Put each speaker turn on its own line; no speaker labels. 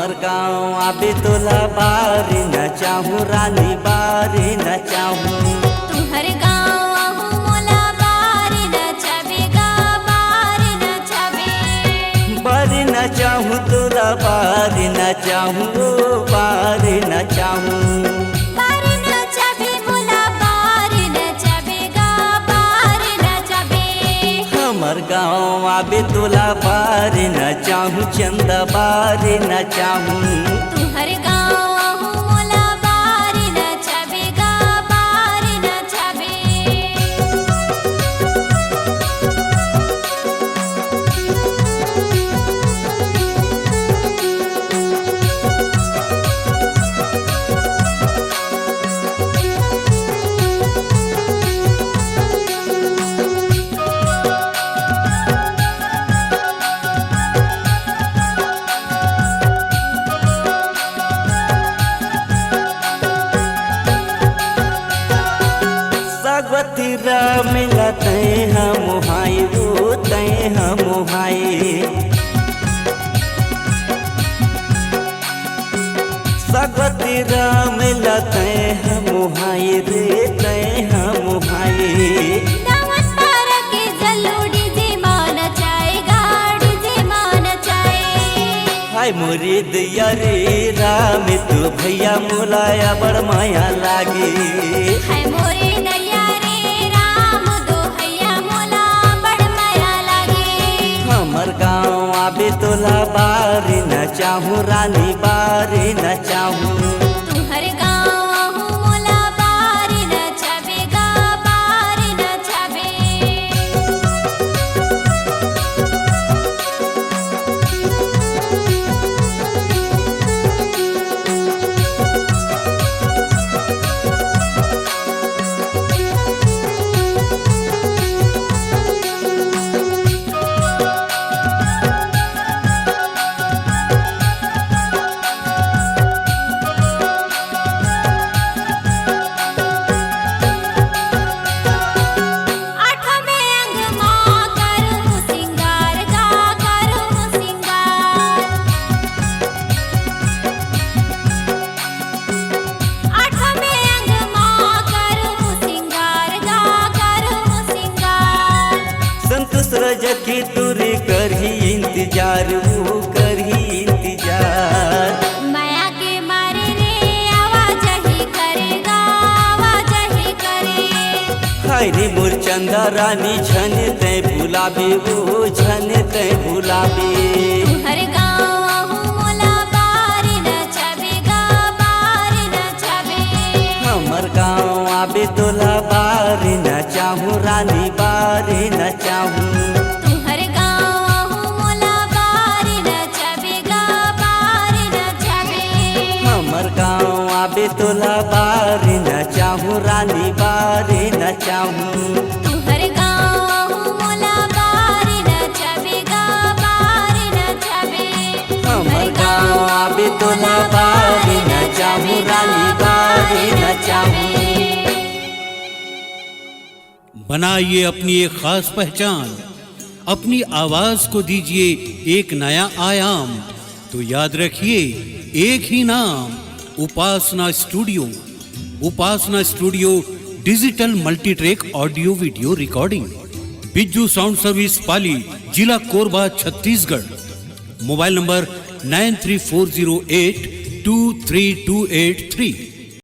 हमर गाँव आबे तोला बारे न चाहूँ रानी बारे न चाहूँ
तुहर गाँव आहू मोला बारे न चाबेगा बारे न चाबे
बारे न चाहूँ तोला बारे न चाहूँ बारे न चाहूँ
बारे न चाबे मोला बारे न चाबेगा बारे न चाबे
हमर गाँव आबे तोला बारे न चाहूँ चंदा बारे न चाहूँ
तुहर गाँव आहू मोला बारे न चाबेगा बारे न चाबे
सागवती राम मिला तय हम हाय वो तय हम हाय सागवती राम मिला तय हम हाय रे तय हम हाय
दावत पार के जलोड़ी जे मान चाहेगा जे मान चाहे
हाय मोरी दैया रे राम तू भैया मोलाया बड़ माया लागे
है मोरे नैया रे राम दो हैया मोला बड़ माया लागे
हमर गाँव आबे तोला बारे न चाहूँ रानी बारे न चाहूँ
तुहर गाँव आहू मोला बारे न चाबेगा बारे न चाबे आठवें अंग माँ करूँ सिंगार गा करूँ सिंगार आठवें अंग माँ करूँ सिंगार गा करूँ सिंगार
संतोष रजत की दूरी करही इंतजार वो करही इंतजार
माया के मारे रे आवाज ही करेगा आवाज ही करे
हाय रे मोर चंदा रानी झन तय भुलाबे वो झन तय भुलाबे
तुहर गाँव आहू मोला बारे न चाबेगा बारे न चाबे
हमर गाँव आबे तोला बारे न चाहूँ रानी बारे न चाहूँ
तुहर गाँव आहू मोला बारे न चाबेगा बारे न चाबे
हमर गाँव आबे तोला बारे न चाहूँ रानी बारे न चाहूँ
तुहर गाँव आहू मोला बारे न चाबेगा बारे न चाबे
हमर गाँव आबे तोला बारे न चाहूँ रानी बारे न चाहूँ
बनाइए अपनी एक खास पहचान, अपनी आवाज को दीजिए एक नया आयाम। तो याद रखिए एक ही नाम, Upasana studio. Upasana studio digital multitrack audio video recording, Bijju sound service Pali, जिला कोरबा, छत्तीसगढ़। Mobile number 9340823283।